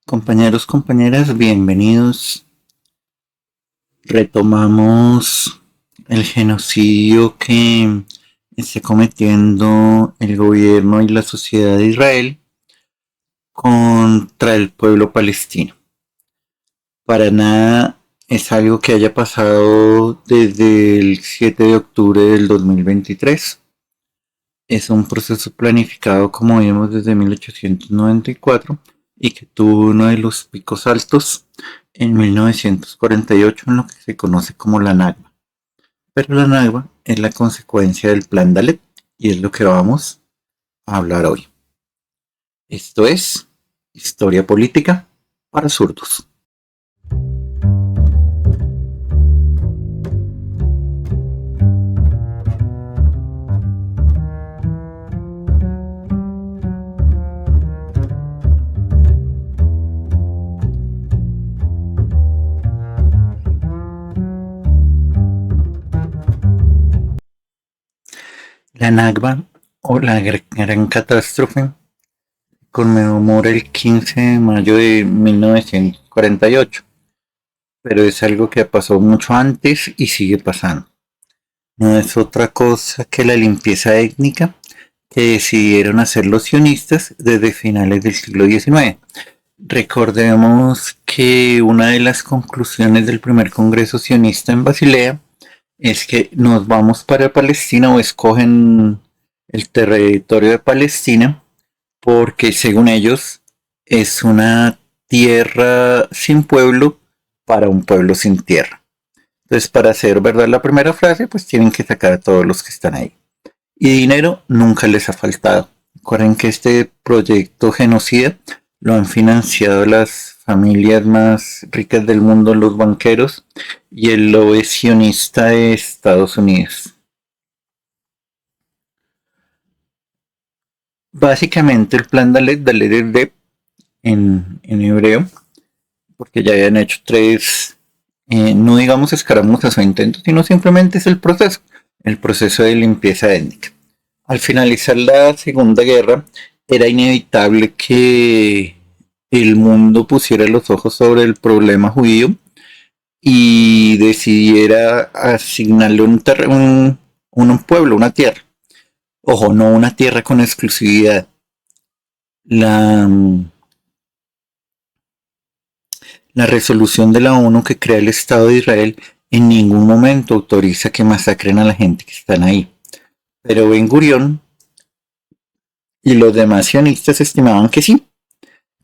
Compañeros, compañeras, bienvenidos. Retomamos el genocidio que está cometiendo el gobierno y la sociedad de Israel contra el pueblo palestino. Para nada es algo que haya pasado desde el 7 de octubre del 2023. Es un proceso planificado, como vimos, desde 1894 y que tuvo uno de los picos altos en 1948 en lo que se conoce como la Nakba. Pero la Nakba es la consecuencia del Plan Dalet y es lo que vamos a hablar hoy. Esto es Historia Política para Zurdos. La Nakba o la Gran Catástrofe conmemora el 15 de mayo de 1948, pero es algo que pasó mucho antes y sigue pasando. No es otra cosa que la limpieza étnica que decidieron hacer los sionistas desde finales del siglo XIX. Recordemos que una de las conclusiones del primer Congreso sionista en Basilea es que nos vamos para Palestina o escogen el territorio de Palestina porque según ellos es una tierra sin pueblo para un pueblo sin tierra. Entonces, para hacer verdad la primera frase, pues tienen que sacar a todos los que están ahí. Y dinero nunca les ha faltado. Recuerden que este proyecto genocida lo han financiado las familias más ricas del mundo, los banqueros, y el lobby sionista de Estados Unidos. Básicamente el plan Dalet es de en hebreo, porque ya habían hecho tres, no digamos escaramuzas o intentos, sino simplemente es el proceso de limpieza étnica. Al finalizar la Segunda Guerra, era inevitable que el mundo pusiera los ojos sobre el problema judío y decidiera asignarle un pueblo, una tierra. Ojo, no una tierra con exclusividad. La, la resolución de la ONU que crea el Estado de Israel en ningún momento autoriza que masacren a la gente que están ahí. Pero Ben Gurión y los demás sionistas estimaban que sí,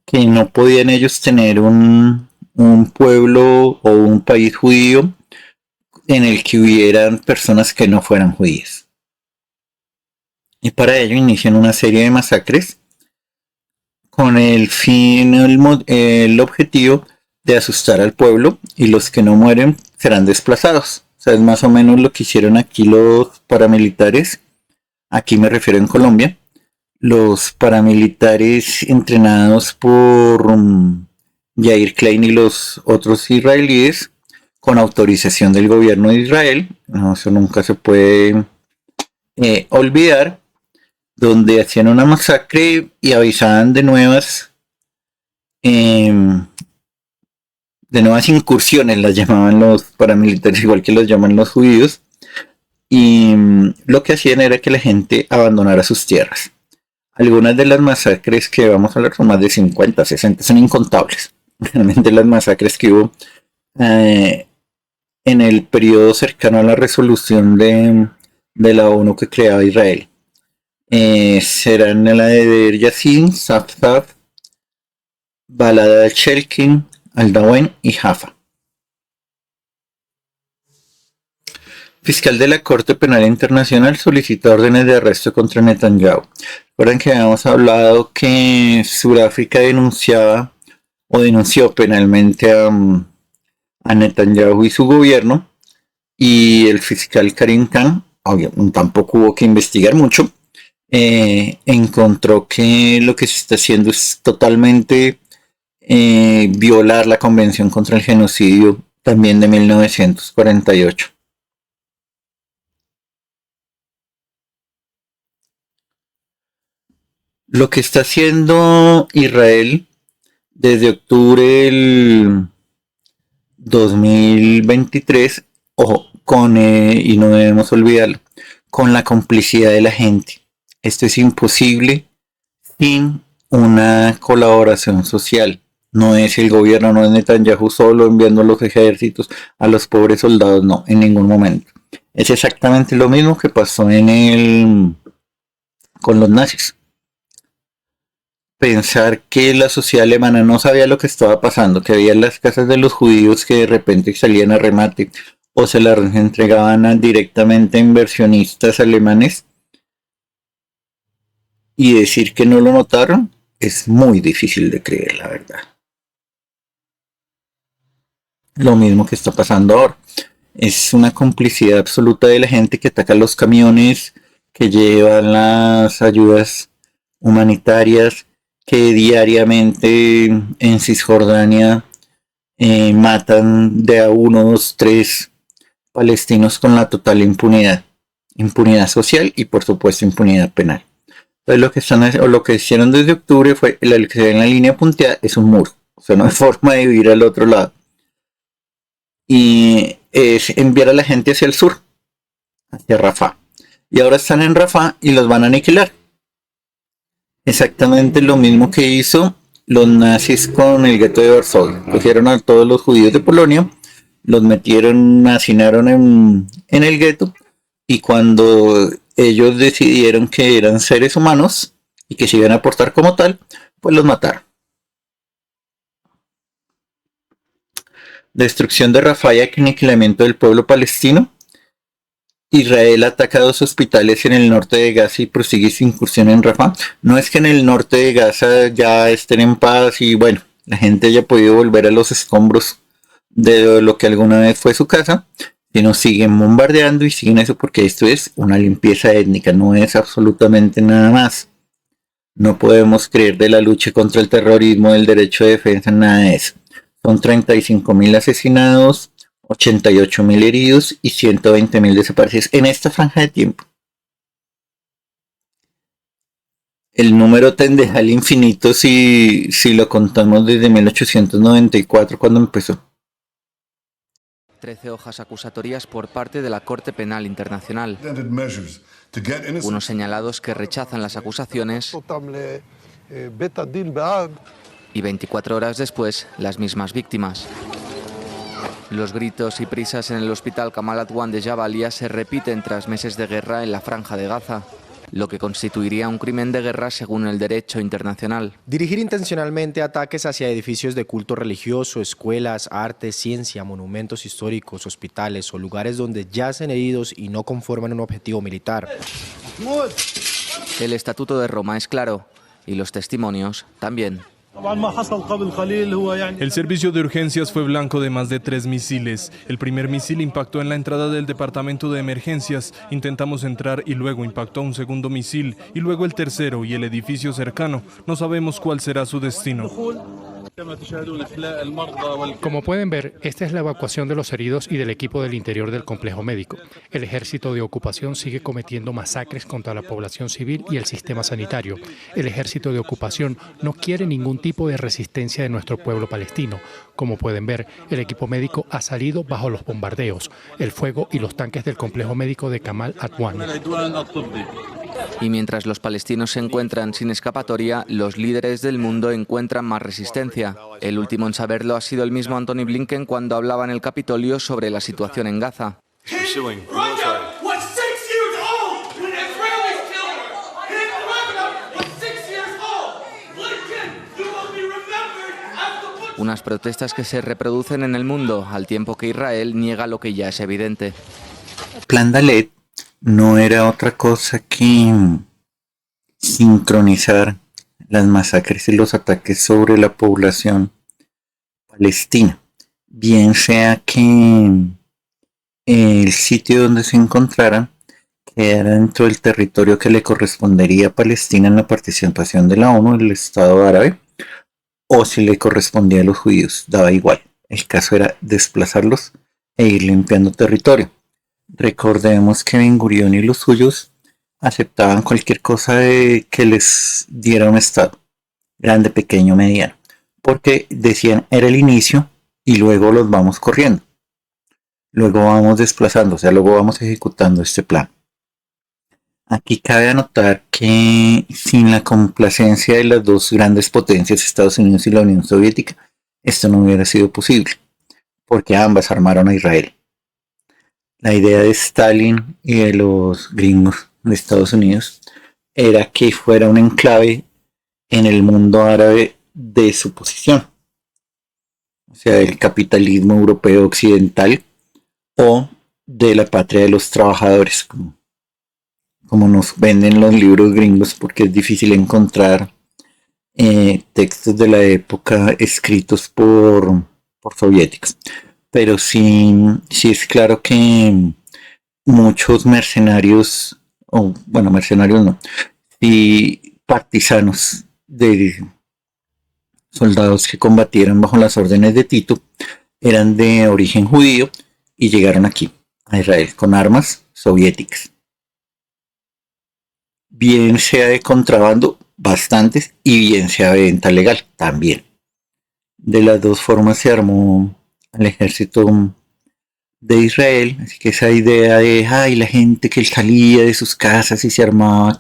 que no podían ellos tener un pueblo o un país judío en el que hubieran personas que no fueran judías. Y para ello inician una serie de masacres con el objetivo de asustar al pueblo y los que no mueren serán desplazados. O sea, es más o menos lo que hicieron aquí los paramilitares, aquí me refiero en Colombia, los paramilitares entrenados por Yair Klein y los otros israelíes con autorización del gobierno de Israel, no, eso nunca se puede olvidar, donde hacían una masacre y avisaban eh, de nuevas incursiones, las llamaban los paramilitares, igual que los llaman los judíos, y lo que hacían era que la gente abandonara sus tierras. Algunas de las masacres que vamos a hablar son más de 50, 60, son incontables. Realmente las masacres que hubo eh, en el periodo cercano a la resolución de la ONU que creaba Israel. Serán la de Der Yassin, Safsaf, Balad al-Shelkin, Al-Dawen y Jaffa. Fiscal de la Corte Penal Internacional solicita órdenes de arresto contra Netanyahu. Recuerden que habíamos hablado que Sudáfrica denunciaba o denunció penalmente a Netanyahu y su gobierno, y el fiscal Karim Khan, tampoco hubo que investigar mucho, encontró que lo que se está haciendo es totalmente violar la Convención contra el Genocidio también de 1948. Lo que está haciendo Israel Desde octubre del 2023, ojo, y no debemos olvidarlo, con la complicidad de la gente. Esto es imposible sin una colaboración social. No es el gobierno, no es Netanyahu solo enviando los ejércitos a los pobres soldados, no, en ningún momento. Es exactamente lo mismo que pasó con los nazis. Pensar que la sociedad alemana no sabía lo que estaba pasando, que había las casas de los judíos que de repente salían a remate o se las entregaban directamente a inversionistas alemanes, y decir que no lo notaron es muy difícil de creer, la verdad. Lo mismo que está pasando ahora. Es una complicidad absoluta de la gente que ataca los camiones, que llevan las ayudas humanitarias, que diariamente en Cisjordania matan de a 1, 2, 3 palestinos con la total impunidad. Impunidad social y por supuesto impunidad penal. Entonces lo que hicieron desde octubre fue el que se ve en la línea punteada es un muro. O sea, no hay forma de ir al otro lado. Y es enviar a la gente hacia el sur, hacia Rafah. Y ahora están en Rafah y los van a aniquilar. Exactamente lo mismo que hizo los nazis con el gueto de Varsovia. Cogieron a todos los judíos de Polonia, los metieron, hacinaron en el gueto, y cuando ellos decidieron que eran seres humanos y que se iban a portar como tal, pues los mataron. Destrucción de Rafah y aniquilamiento del pueblo palestino. Israel ataca 2 hospitales en el norte de Gaza y prosigue su incursión en Rafah. No es que en el norte de Gaza ya estén en paz y bueno, la gente haya podido volver a los escombros de lo que alguna vez fue su casa, sino siguen bombardeando y siguen eso porque esto es una limpieza étnica, no es absolutamente nada más. No podemos creer de la lucha contra el terrorismo, del derecho de defensa, nada de eso. Son 35.000 asesinados, 88.000 heridos y 120.000 desaparecidos en esta franja de tiempo. El número tende al infinito si lo contamos desde 1894 cuando empezó. 13 hojas acusatorias por parte de la Corte Penal Internacional. Unos señalados que rechazan las acusaciones y 24 horas después las mismas víctimas. Los gritos y prisas en el hospital Kamal Adwan de Jabalia se repiten tras meses de guerra en la Franja de Gaza, lo que constituiría un crimen de guerra según el derecho internacional. Dirigir intencionalmente ataques hacia edificios de culto religioso, escuelas, arte, ciencia, monumentos históricos, hospitales o lugares donde yacen heridos y no conforman un objetivo militar. El Estatuto de Roma es claro, y los testimonios también. El servicio de urgencias fue blanco de más de 3 misiles. El primer misil impactó en la entrada del departamento de emergencias. Intentamos entrar y luego impactó un segundo misil y luego el tercero y el edificio cercano. No sabemos cuál será su destino. Como pueden ver, esta es la evacuación de los heridos y del equipo del interior del complejo médico. El ejército de ocupación sigue cometiendo masacres contra la población civil y el sistema sanitario. El ejército de ocupación no quiere ningún tipo de resistencia de nuestro pueblo palestino. Como pueden ver, el equipo médico ha salido bajo los bombardeos, el fuego y los tanques del complejo médico de Kamal Adwan. Y mientras los palestinos se encuentran sin escapatoria, los líderes del mundo encuentran más resistencia. El último en saberlo ha sido el mismo Antony Blinken cuando hablaba en el Capitolio sobre la situación en Gaza. Unas protestas que se reproducen en el mundo, al tiempo que Israel niega lo que ya es evidente. Plan Dalet no era otra cosa que sincronizar las masacres y los ataques sobre la población palestina. Bien sea que el sitio donde se encontraran quedara dentro del territorio que le correspondería a Palestina en la participación de la ONU, el Estado árabe, o si le correspondía a los judíos, daba igual. El caso era desplazarlos e ir limpiando territorio. Recordemos que Ben Gurión y los suyos aceptaban cualquier cosa que les diera un estado, grande, pequeño, mediano. porque decían era el inicio y luego los vamos corriendo. Luego vamos desplazando, o sea, luego vamos ejecutando este plan. Aquí cabe anotar que sin la complacencia de las dos grandes potencias, Estados Unidos y la Unión Soviética, esto no hubiera sido posible, porque ambas armaron a Israel. La idea de Stalin y de los gringos de Estados Unidos era que fuera un enclave en el mundo árabe de su posición, o sea, del capitalismo europeo occidental o de la patria de los trabajadores, como nos venden los libros gringos, porque es difícil encontrar textos de la época escritos por soviéticos. Pero sí es claro que muchos mercenarios, o bueno, mercenarios no, y partisanos de soldados que combatieron bajo las órdenes de Tito eran de origen judío y llegaron aquí, a Israel, con armas soviéticas. Bien sea de contrabando, bastantes, y bien sea de venta legal, también. De las dos formas se armó al ejército de Israel, así que esa idea de la gente que salía de sus casas y se armaba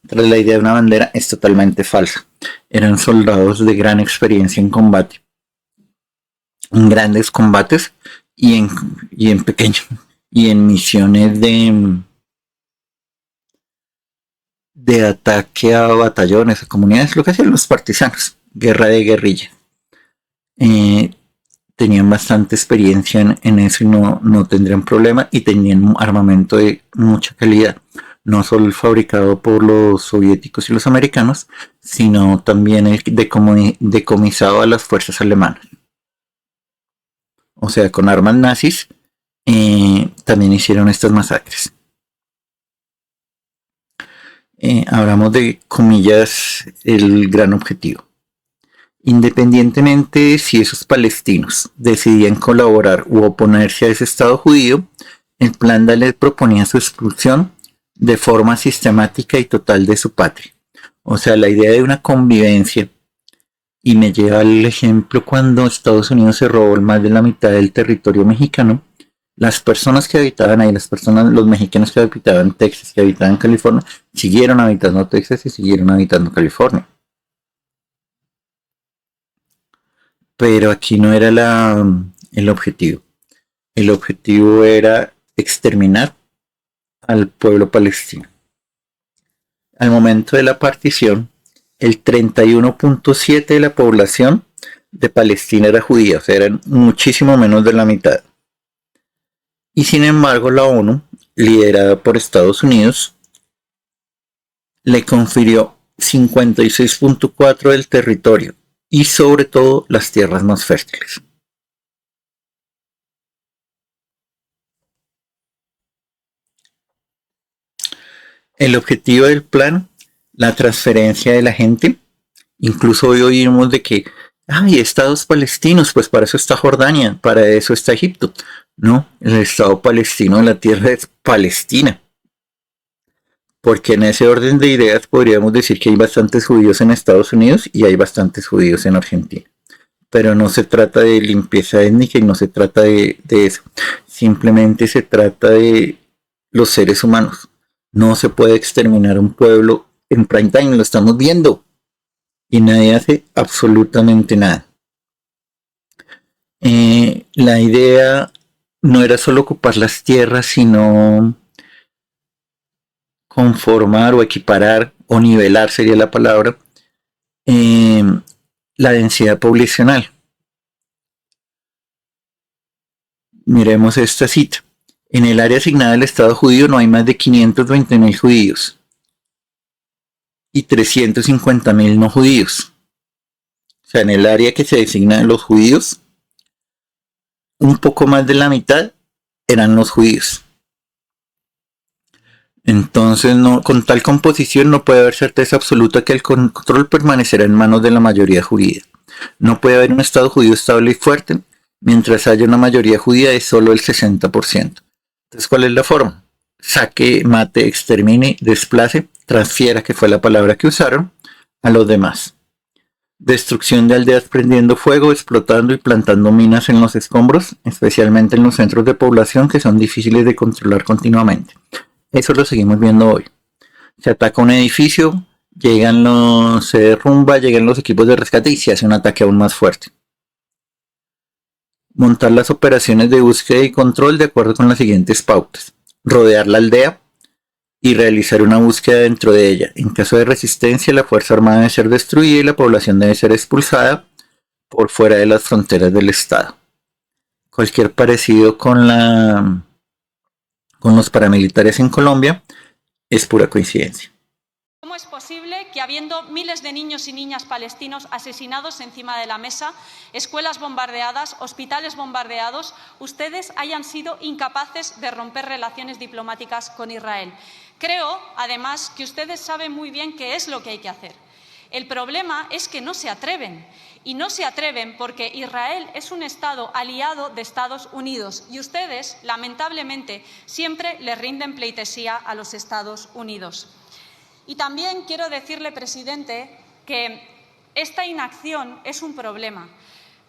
tras la idea de una bandera es totalmente falsa. Eran soldados de gran experiencia en combate, en grandes combates y en pequeños, y en misiones de ataque a batallones, a comunidades, lo que hacían los partisanos, guerra de guerrilla. Tenían bastante experiencia en eso y no tendrían problema, y tenían armamento de mucha calidad, no solo el fabricado por los soviéticos y los americanos, sino también el decomisado a las fuerzas alemanas. O sea, con armas nazis también hicieron estas masacres. Hablamos de, comillas, el gran objetivo. Independientemente de si esos palestinos decidían colaborar u oponerse a ese Estado judío, el plan les proponía su expulsión de forma sistemática y total de su patria. O sea, la idea de una convivencia, y me lleva al ejemplo cuando Estados Unidos se robó más de la mitad del territorio mexicano. Las personas que habitaban ahí, los mexicanos que habitaban Texas, que habitaban California, siguieron habitando Texas y siguieron habitando California. Pero aquí no era el objetivo. El objetivo era exterminar al pueblo palestino. Al momento de la partición, el 31.7% de la población de Palestina era judía, o sea, eran muchísimo menos de la mitad. Y sin embargo, la ONU, liderada por Estados Unidos, le confirió 56.4% del territorio y sobre todo las tierras más fértiles. El objetivo del plan, la transferencia de la gente. Incluso hoy oímos de que hay estados palestinos, pues para eso está Jordania, para eso está Egipto. No, el estado palestino de la tierra es Palestina. Porque en ese orden de ideas podríamos decir que hay bastantes judíos en Estados Unidos y hay bastantes judíos en Argentina. Pero no se trata de limpieza étnica y no se trata de eso. Simplemente se trata de los seres humanos. No se puede exterminar un pueblo en prime time, lo estamos viendo. Y nadie hace absolutamente nada. La idea no era solo ocupar las tierras, sino conformar o equiparar o nivelar, sería la palabra, la densidad poblacional. Miremos esta cita. En el área asignada al Estado judío no hay más de 520.000 judíos y 350.000 no judíos. O sea, en el área que se designa a los judíos, un poco más de la mitad eran los judíos. Entonces, con tal composición no puede haber certeza absoluta que el control permanecerá en manos de la mayoría judía. No puede haber un Estado judío estable y fuerte mientras haya una mayoría judía de solo el 60%. Entonces, ¿cuál es la forma? Saque, mate, extermine, desplace, transfiera, que fue la palabra que usaron, a los demás. Destrucción de aldeas prendiendo fuego, explotando y plantando minas en los escombros, especialmente en los centros de población que son difíciles de controlar continuamente. Eso lo seguimos viendo hoy. Se ataca un edificio, se derrumba, llegan los equipos de rescate y se hace un ataque aún más fuerte. Montar las operaciones de búsqueda y control de acuerdo con las siguientes pautas. Rodear la aldea y realizar una búsqueda dentro de ella. En caso de resistencia, la Fuerza Armada debe ser destruida y la población debe ser expulsada por fuera de las fronteras del Estado. Cualquier parecido con los paramilitares en Colombia es pura coincidencia. ¿Cómo es posible que, habiendo miles de niños y niñas palestinos asesinados encima de la mesa, escuelas bombardeadas, hospitales bombardeados, ustedes hayan sido incapaces de romper relaciones diplomáticas con Israel? Creo, además, que ustedes saben muy bien qué es lo que hay que hacer. El problema es que no se atreven. Y no se atreven porque Israel es un Estado aliado de Estados Unidos y ustedes, lamentablemente, siempre les rinden pleitesía a los Estados Unidos. Y también quiero decirle, presidente, que esta inacción es un problema,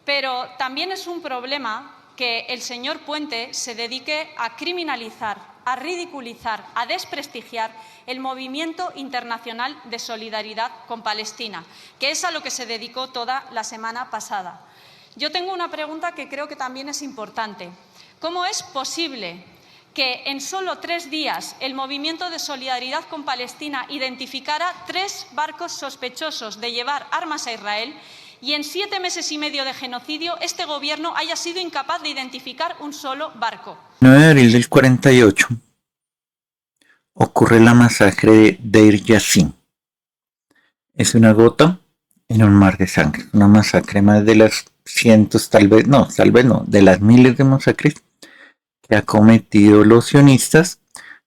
pero también es un problema que el señor Puente se dedique a criminalizar, a ridiculizar, a desprestigiar el movimiento internacional de solidaridad con Palestina, que es a lo que se dedicó toda la semana pasada. Yo tengo una pregunta que creo que también es importante. ¿Cómo es posible que en solo 3 días el movimiento de solidaridad con Palestina identificara 3 barcos sospechosos de llevar armas a Israel y en 7 meses y medio de genocidio este gobierno haya sido incapaz de identificar un solo barco? 9 de abril del 48 ocurre la masacre de Deir Yassin. Es una gota en un mar de sangre. Una masacre más de las cientos, de las miles de masacres que ha cometido los sionistas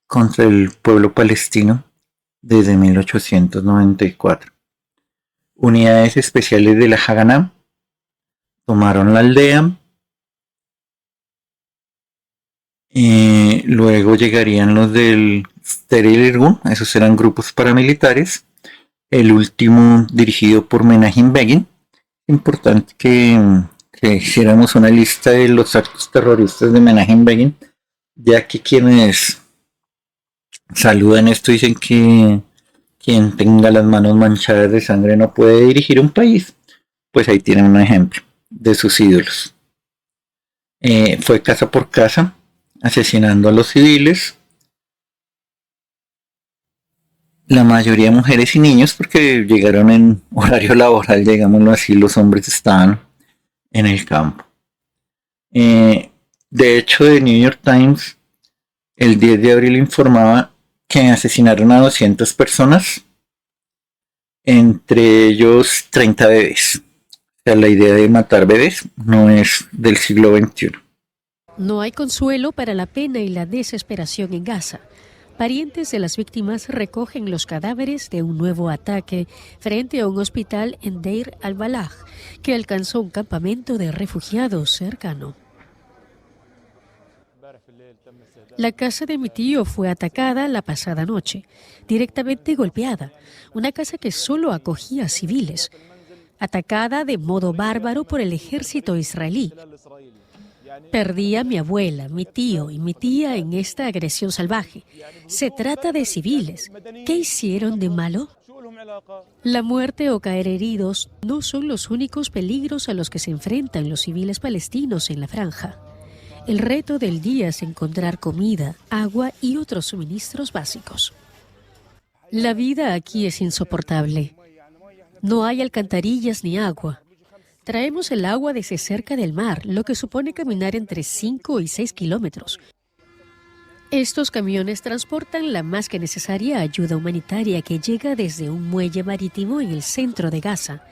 contra el pueblo palestino desde 1894. Unidades especiales de la Haganah tomaron la aldea. Luego llegarían los del Steril Irgun, esos eran grupos paramilitares. El último dirigido por Menachem Begin. Importante que hiciéramos una lista de los actos terroristas de Menachem Begin, ya que quienes saludan esto dicen que quien tenga las manos manchadas de sangre no puede dirigir un país. Pues ahí tienen un ejemplo de sus ídolos. Fue casa por casa, asesinando a los civiles, la mayoría mujeres y niños, porque llegaron en horario laboral, digámoslo así, los hombres estaban en el campo. De hecho, The New York Times el 10 de abril informaba que asesinaron a 200 personas, entre ellos 30 bebés. O sea, la idea de matar bebés no es del siglo XXI. No hay consuelo para la pena y la desesperación en Gaza. Parientes de las víctimas recogen los cadáveres de un nuevo ataque frente a un hospital en Deir al-Balah, que alcanzó un campamento de refugiados cercano. La casa de mi tío fue atacada la pasada noche, directamente golpeada. Una casa que solo acogía a civiles, atacada de modo bárbaro por el ejército israelí. Perdí a mi abuela, mi tío y mi tía en esta agresión salvaje. Se trata de civiles. ¿Qué hicieron de malo? La muerte o caer heridos no son los únicos peligros a los que se enfrentan los civiles palestinos en la franja. El reto del día es encontrar comida, agua y otros suministros básicos. La vida aquí es insoportable. No hay alcantarillas ni agua. Traemos el agua desde cerca del mar, lo que supone caminar entre 5 y 6 kilómetros. Estos camiones transportan la más que necesaria ayuda humanitaria que llega desde un muelle marítimo en el centro de Gaza.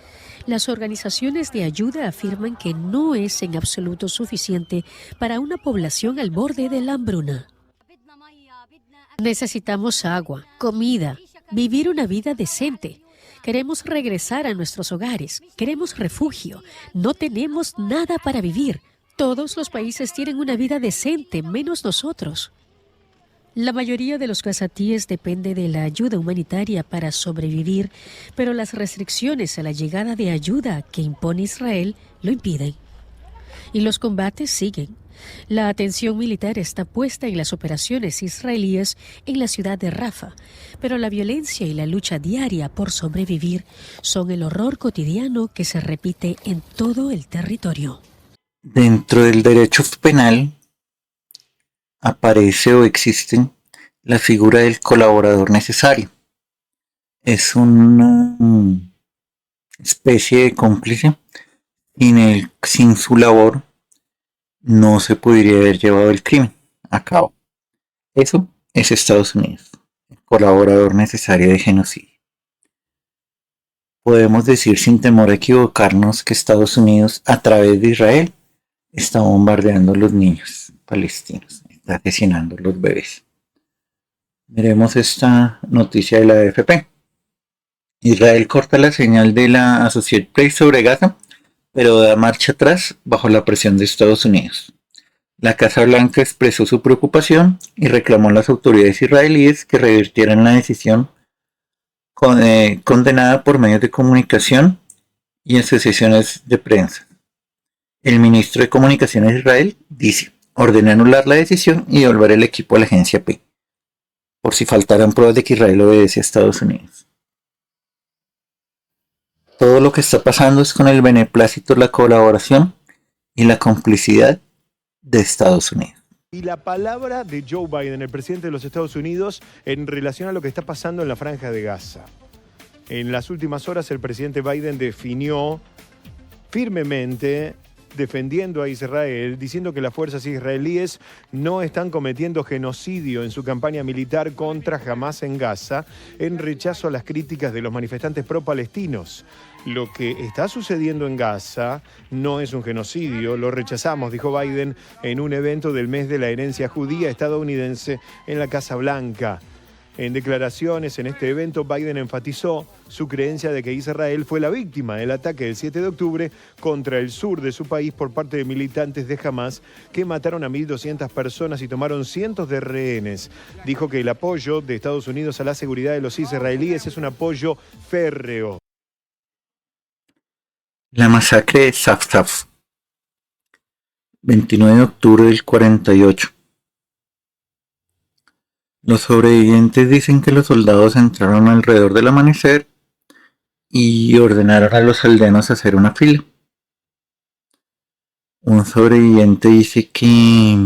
Las organizaciones de ayuda afirman que no es en absoluto suficiente para una población al borde de la hambruna. Necesitamos agua, comida, vivir una vida decente. Queremos regresar a nuestros hogares, queremos refugio, no tenemos nada para vivir. Todos los países tienen una vida decente, menos nosotros. La mayoría de los gazatíes depende de la ayuda humanitaria para sobrevivir, pero las restricciones a la llegada de ayuda que impone Israel lo impiden. Y los combates siguen. La atención militar está puesta en las operaciones israelíes en la ciudad de Rafah, pero la violencia y la lucha diaria por sobrevivir son el horror cotidiano que se repite en todo el territorio. Dentro del derecho penal aparece o existe la figura del colaborador necesario. Es una especie de cómplice sin su labor no se podría haber llevado el crimen a cabo. Eso es Estados Unidos, el colaborador necesario de genocidio. Podemos decir sin temor a equivocarnos que Estados Unidos, a través de Israel, está bombardeando a los niños palestinos, está asesinando a los bebés. Miremos esta noticia de la AFP. Israel corta la señal de la Associated Press sobre Gaza, pero da marcha atrás bajo la presión de Estados Unidos. La Casa Blanca expresó su preocupación y reclamó a las autoridades israelíes que revirtieran la decisión condenada por medios de comunicación y asociaciones de prensa. El ministro de Comunicaciones de Israel dice: ordena anular la decisión y devolver el equipo a la agencia P, por si faltaran pruebas de que Israel obedece a Estados Unidos. Todo lo que está pasando es con el beneplácito, la colaboración y la complicidad de Estados Unidos. Y la palabra de Joe Biden, el presidente de los Estados Unidos, en relación a lo que está pasando en la Franja de Gaza. En las últimas horas el presidente Biden definió firmemente, defendiendo a Israel, diciendo que las fuerzas israelíes no están cometiendo genocidio en su campaña militar contra Hamás en Gaza, en rechazo a las críticas de los manifestantes pro-palestinos. Lo que está sucediendo en Gaza no es un genocidio, lo rechazamos, dijo Biden en un evento del mes de la herencia judía estadounidense en la Casa Blanca. En declaraciones en este evento, Biden enfatizó su creencia de que Israel fue la víctima del ataque del 7 de octubre contra el sur de su país por parte de militantes de Hamás que mataron a 1.200 personas y tomaron cientos de rehenes. Dijo que el apoyo de Estados Unidos a la seguridad de los israelíes es un apoyo férreo. La masacre de Safsaf, 29 de octubre del 48. Los sobrevivientes dicen que los soldados entraron alrededor del amanecer y ordenaron a los aldeanos hacer una fila. Un sobreviviente dice que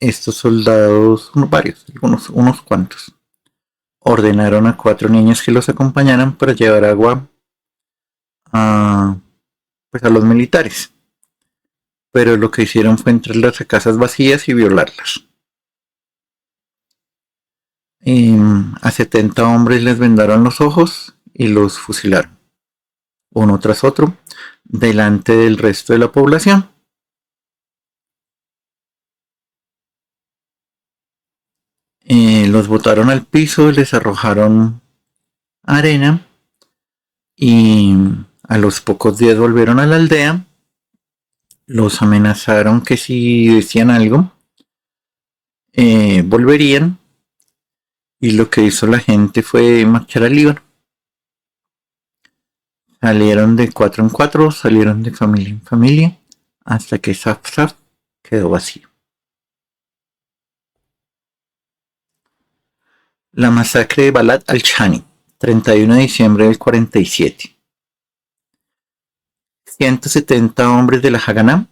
estos soldados, unos cuantos, ordenaron a 4 niños que los acompañaran para llevar agua a los militares. Pero lo que hicieron fue entrarlas a casas vacías y violarlas. A 70 hombres les vendaron los ojos y los fusilaron, uno tras otro, delante del resto de la población. Los botaron al piso, les arrojaron arena y a los pocos días volvieron a la aldea. Los amenazaron que si decían algo, volverían. Y lo que hizo la gente fue marchar al Líbano. Salieron de 4 en 4, salieron de familia en familia, hasta que Safsaf quedó vacío. La masacre de Balad al-Shani, 31 de diciembre del 47. 170 hombres de la Haganá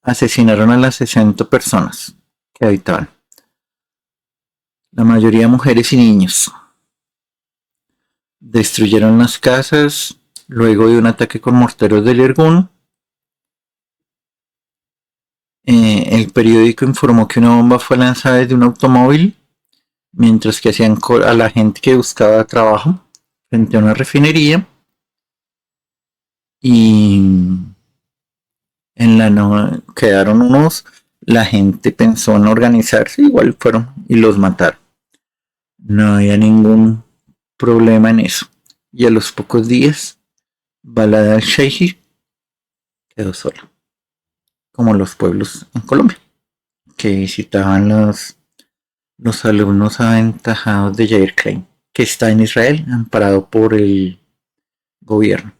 asesinaron a las 60 personas que habitaban. La mayoría mujeres y niños. Destruyeron las casas luego de un ataque con morteros del Irgun. El periódico informó que una bomba fue lanzada desde un automóvil mientras que hacían a la gente que buscaba trabajo frente a una refinería. Y quedaron unos. La gente pensó en organizarse, igual fueron y los mataron. No había ningún problema en eso. Y a los pocos días, Balad al-Sheikh quedó solo. Como los pueblos en Colombia, que visitaban los alumnos aventajados de Yair Klein, que está en Israel, amparado por el gobierno.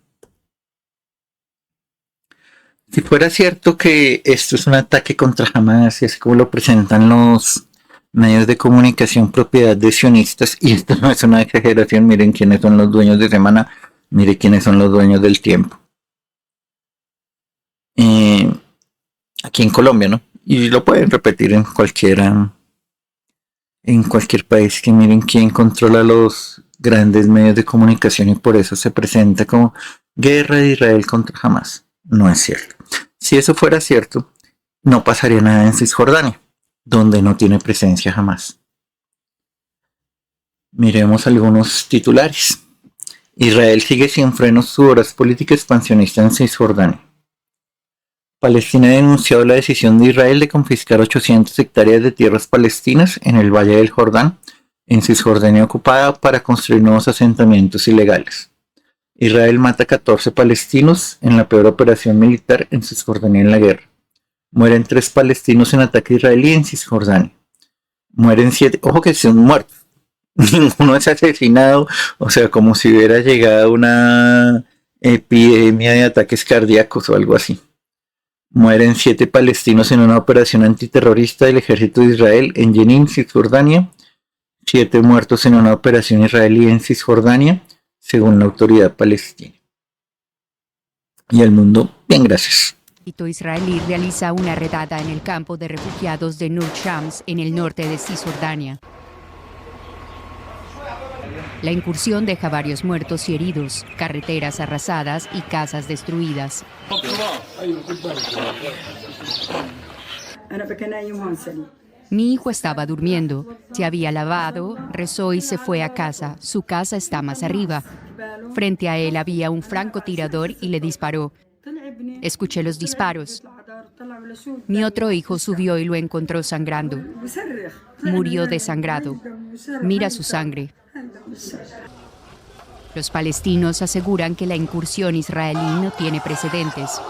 Si fuera cierto que esto es un ataque contra Hamas, y así como lo presentan los medios de comunicación propiedad de sionistas, y esto no es una exageración, miren quiénes son los dueños de Semana, miren quiénes son los dueños del Tiempo. Aquí en Colombia, ¿no? Y lo pueden repetir en cualquier país, que miren quién controla los grandes medios de comunicación y por eso se presenta como guerra de Israel contra Hamas. No es cierto. Si eso fuera cierto, no pasaría nada en Cisjordania, donde no tiene presencia Hamas. Miremos algunos titulares. Israel sigue sin frenos su voraz política expansionista en Cisjordania. Palestina ha denunciado la decisión de Israel de confiscar 800 hectáreas de tierras palestinas en el Valle del Jordán, en Cisjordania ocupada, para construir nuevos asentamientos ilegales. Israel mata a 14 palestinos en la peor operación militar en Cisjordania en la guerra. Mueren 3 palestinos en ataque israelí en Cisjordania. Mueren 7, ojo que son muertos. Ninguno es asesinado, o sea, como si hubiera llegado una epidemia de ataques cardíacos o algo así. Mueren 7 palestinos en una operación antiterrorista del ejército de Israel en Jenin, Cisjordania. 7 muertos en una operación israelí en Cisjordania, según la autoridad palestina. Y el mundo, bien, gracias. El ejército israelí realiza una redada en el campo de refugiados de Nur Shams, en el norte de Cisjordania. La incursión deja varios muertos y heridos, carreteras arrasadas y casas destruidas. Mi hijo estaba durmiendo, se había lavado, rezó y se fue a casa. Su casa está más arriba. Frente a él había un francotirador y le disparó. Escuché los disparos. Mi otro hijo subió y lo encontró sangrando. Murió desangrado. Mira su sangre. Los palestinos aseguran que la incursión israelí no tiene precedentes.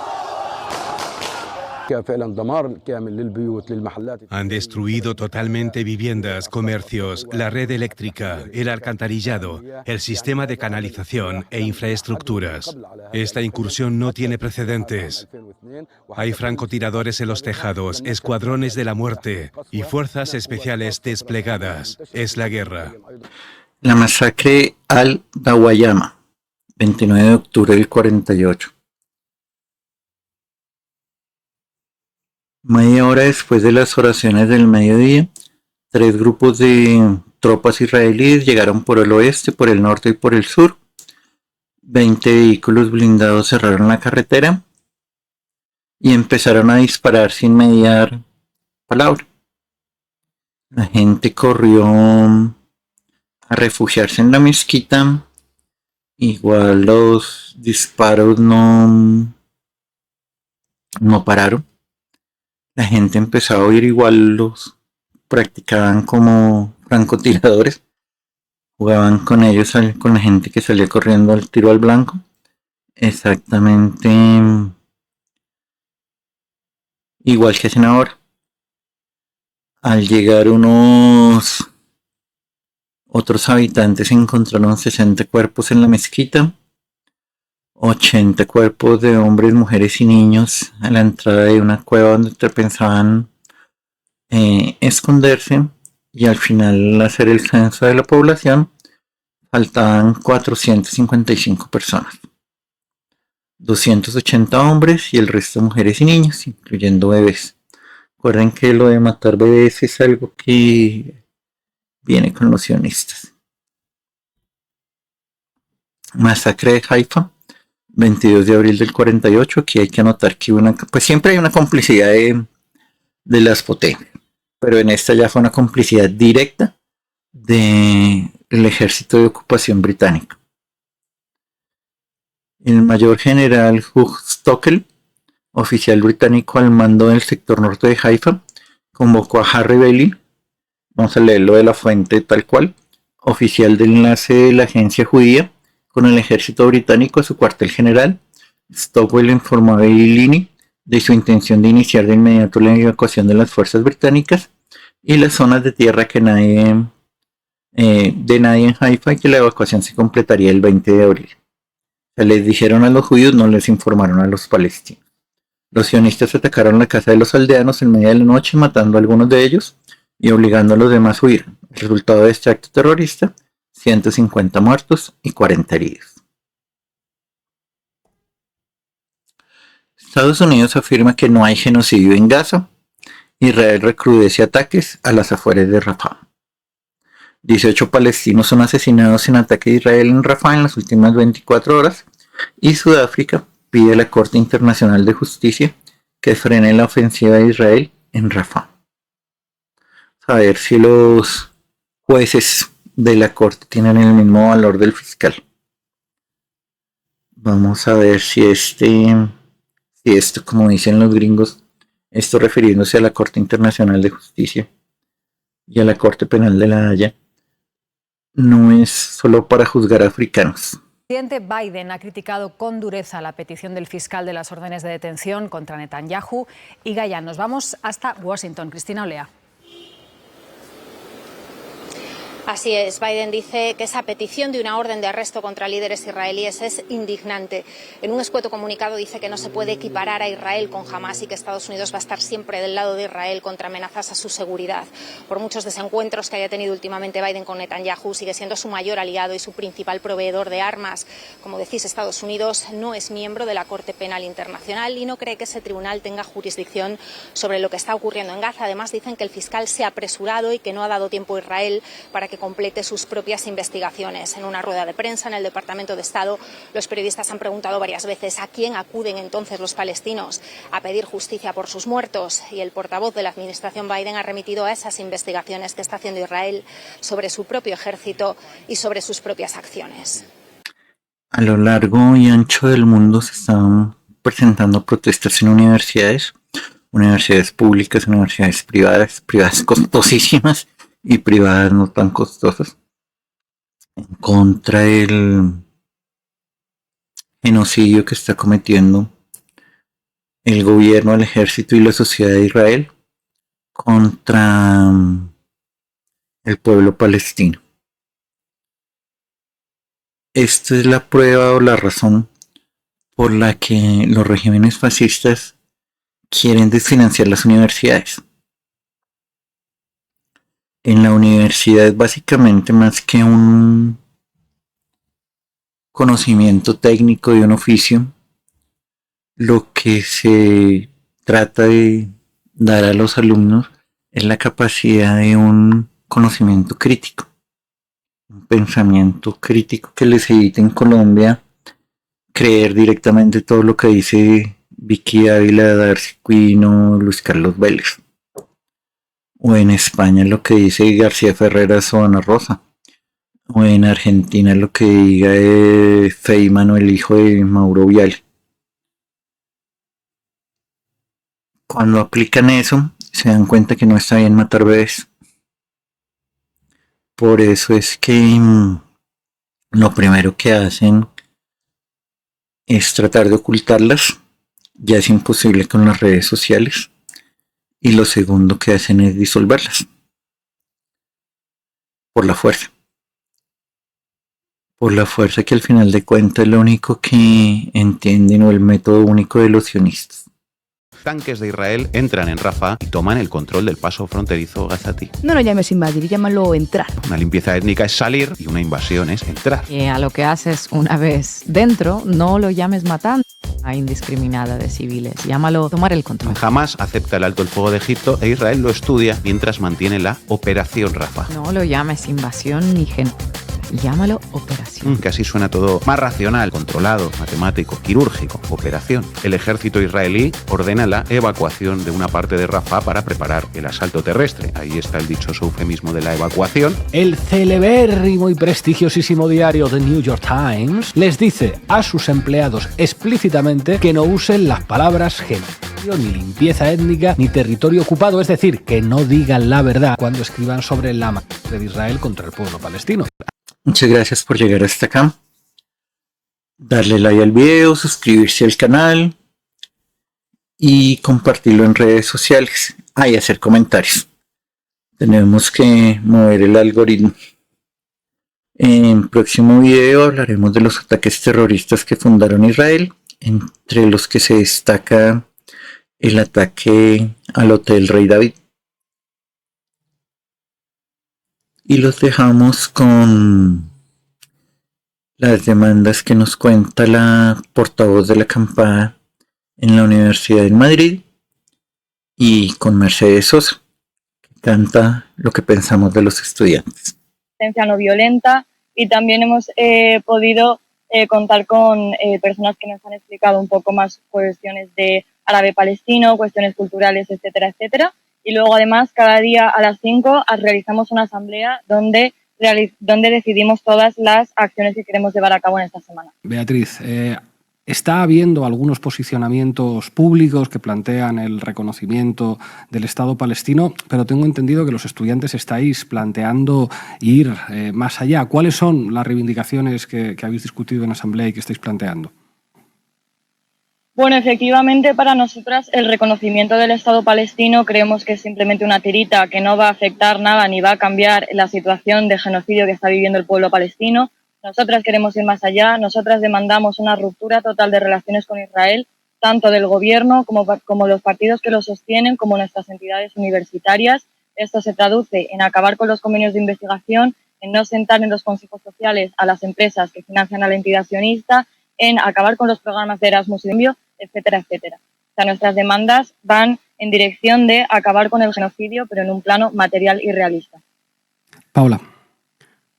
Han destruido totalmente viviendas, comercios, la red eléctrica, el alcantarillado, el sistema de canalización e infraestructuras. Esta incursión no tiene precedentes. Hay francotiradores en los tejados, escuadrones de la muerte y fuerzas especiales desplegadas. Es la guerra. La masacre al-Dawayama, 29 de octubre del 48. Media hora después de las oraciones del mediodía, 3 grupos de tropas israelíes llegaron por el oeste, por el norte y por el sur. 20 vehículos blindados cerraron la carretera y empezaron a disparar sin mediar palabra. La gente corrió a refugiarse en la mezquita. Igual los disparos no pararon. La gente empezó a oír, igual los practicaban como francotiradores. Jugaban con ellos, con la gente que salía corriendo al tiro al blanco. Exactamente igual que hacen ahora. Al llegar otros habitantes encontraron 60 cuerpos en la mezquita, 80 cuerpos de hombres, mujeres y niños a la entrada de una cueva donde pensaban esconderse, y al final hacer el censo de la población faltaban 455 personas, 280 hombres y el resto mujeres y niños, incluyendo bebés. Recuerden que lo de matar bebés es algo que viene con los sionistas. Masacre de Haifa, 22 de abril del 48. Aquí hay que anotar que pues siempre hay una complicidad de las potencias, pero en esta ya fue una complicidad directa del ejército de ocupación británico. El mayor general Hugh Stockel, oficial británico al mando del sector norte de Haifa, convocó a Harry Bailey, vamos a leerlo de la fuente tal cual, oficial del enlace de la agencia judía con el ejército británico, a su cuartel general. Stockwell informó a Bailey de su intención de iniciar de inmediato la evacuación de las fuerzas británicas y las zonas de tierra de nadie en Haifa, y que la evacuación se completaría el 20 de abril. Se les dijeron a los judíos, no les informaron a los palestinos. Los sionistas atacaron la casa de los aldeanos en medio de la noche, matando a algunos de ellos y obligando a los demás a huir. El resultado de este acto terrorista: 150 muertos y 40 heridos. Estados Unidos afirma que no hay genocidio en Gaza. Israel recrudece ataques a las afueras de Rafah. 18 palestinos son asesinados en ataque de Israel en Rafah en las últimas 24 horas. Y Sudáfrica pide a la Corte Internacional de Justicia que frene la ofensiva de Israel en Rafah. A ver si los jueces de la Corte tienen el mismo valor del fiscal. Vamos a ver si esto, como dicen los gringos, esto refiriéndose a la Corte Internacional de Justicia y a la Corte Penal de La Haya, no es solo para juzgar a africanos. El presidente Biden ha criticado con dureza la petición del fiscal de las órdenes de detención contra Netanyahu. Y Gaya, nos vamos hasta Washington. Cristina Olea. Así es, Biden dice que esa petición de una orden de arresto contra líderes israelíes es indignante. En un escueto comunicado dice que no se puede equiparar a Israel con Hamás y que Estados Unidos va a estar siempre del lado de Israel contra amenazas a su seguridad. Por muchos desencuentros que haya tenido últimamente Biden con Netanyahu, sigue siendo su mayor aliado y su principal proveedor de armas. Como decís, Estados Unidos no es miembro de la Corte Penal Internacional y no cree que ese tribunal tenga jurisdicción sobre lo que está ocurriendo en Gaza. Además, dicen que el fiscal se ha apresurado y que no ha dado tiempo a Israel para que complete sus propias investigaciones. En una rueda de prensa en el Departamento de Estado, los periodistas han preguntado varias veces a quién acuden entonces los palestinos a pedir justicia por sus muertos, y el portavoz de la administración Biden ha remitido a esas investigaciones que está haciendo Israel sobre su propio ejército y sobre sus propias acciones. A lo largo y ancho del mundo se están presentando protestas en universidades públicas, universidades privadas costosísimas y privadas no tan costosas, en contra del genocidio que está cometiendo el gobierno, el ejército y la sociedad de Israel contra el pueblo palestino. Esta es la prueba o la razón por la que los regímenes fascistas quieren desfinanciar las universidades. En la universidad, básicamente, más que un conocimiento técnico de un oficio, lo que se trata de dar a los alumnos es la capacidad de un conocimiento crítico, un pensamiento crítico que les evite en Colombia creer directamente todo lo que dice Vicky Ávila, Darcy Quino, Luis Carlos Vélez. O en España lo que dice García Ferreras o Ana Rosa. O en Argentina lo que diga Feynman o el hijo de Mauro Viale. Cuando aplican eso, se dan cuenta que no está bien matar bebés. Por eso es que lo primero que hacen es tratar de ocultarlas. Ya es imposible con las redes sociales. Y lo segundo que hacen es disolverlas. Por la fuerza. Por la fuerza, que al final de cuentas es lo único que entienden, o el método único de los sionistas. Tanques de Israel entran en Rafah y toman el control del paso fronterizo gazatí. No lo llames invadir, llámalo entrar. Una limpieza étnica es salir y una invasión es entrar. A lo que haces una vez dentro, no lo llames matando a indiscriminada de civiles, llámalo tomar el control. Hamás acepta el alto el fuego de Egipto e Israel lo estudia mientras mantiene la Operación Rafah. No lo llames invasión ni llámalo operación. Que así suena todo más racional, controlado, matemático, quirúrgico. Operación. El ejército israelí ordena la evacuación de una parte de Rafah para preparar el asalto terrestre. Ahí está el dichoso eufemismo de la evacuación. El celebérrimo y prestigiosísimo diario The New York Times les dice a sus empleados explícitamente que no usen las palabras genocidio, ni limpieza étnica, ni territorio ocupado, es decir, que no digan la verdad cuando escriban sobre la masacre de Israel contra el pueblo palestino. Muchas gracias por llegar hasta acá. Darle like al video, suscribirse al canal y compartirlo en redes sociales. Y hacer comentarios. Tenemos que mover el algoritmo. En próximo video hablaremos de los ataques terroristas que fundaron Israel, entre los que se destaca el ataque al Hotel Rey David. Y los dejamos con las demandas que nos cuenta la portavoz de la acampada en la Universidad de Madrid y con Mercedes Sosa, que canta lo que pensamos de los estudiantes. No violenta, y también hemos podido contar con personas que nos han explicado un poco más cuestiones de árabe-palestino, cuestiones culturales, etcétera, etcétera. Y luego, además, cada día a las 5 realizamos una asamblea donde decidimos todas las acciones que queremos llevar a cabo en esta semana. Beatriz, está habiendo algunos posicionamientos públicos que plantean el reconocimiento del Estado palestino, pero tengo entendido que los estudiantes estáis planteando ir más allá. ¿Cuáles son las reivindicaciones que habéis discutido en asamblea y que estáis planteando? Bueno, efectivamente, para nosotras el reconocimiento del Estado palestino creemos que es simplemente una tirita que no va a afectar nada ni va a cambiar la situación de genocidio que está viviendo el pueblo palestino. Nosotras queremos ir más allá. Nosotras demandamos una ruptura total de relaciones con Israel, tanto del gobierno como los partidos que lo sostienen, como nuestras entidades universitarias. Esto se traduce en acabar con los convenios de investigación, en no sentar en los consejos sociales a las empresas que financian a la entidad sionista, en acabar con los programas de Erasmus y Envío, etcétera, etcétera. O sea, nuestras demandas van en dirección de acabar con el genocidio, pero en un plano material y realista. Paula.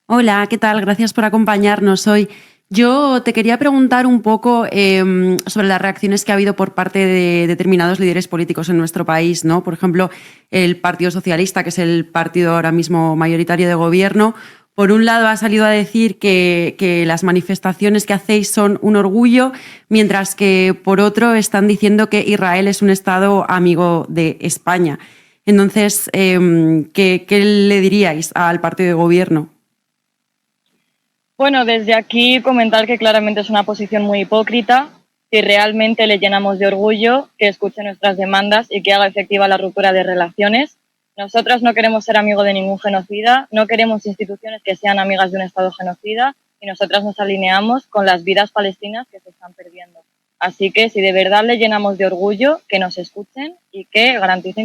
Hola, ¿qué tal? Gracias por acompañarnos hoy. Yo te quería preguntar un poco sobre las reacciones que ha habido por parte de determinados líderes políticos en nuestro país, ¿no? Por ejemplo, el Partido Socialista, que es el partido ahora mismo mayoritario de gobierno. Por un lado, ha salido a decir que las manifestaciones que hacéis son un orgullo, mientras que por otro están diciendo que Israel es un Estado amigo de España. Entonces, ¿qué le diríais al partido de gobierno? Bueno, desde aquí comentar que claramente es una posición muy hipócrita. Si realmente le llenamos de orgullo, que escuche nuestras demandas y que haga efectiva la ruptura de relaciones. Nosotras no queremos ser amigos de ningún genocida, no queremos instituciones que sean amigas de un Estado genocida y nosotras nos alineamos con las vidas palestinas que se están perdiendo. Así que si de verdad le llenamos de orgullo, que nos escuchen y que garanticen que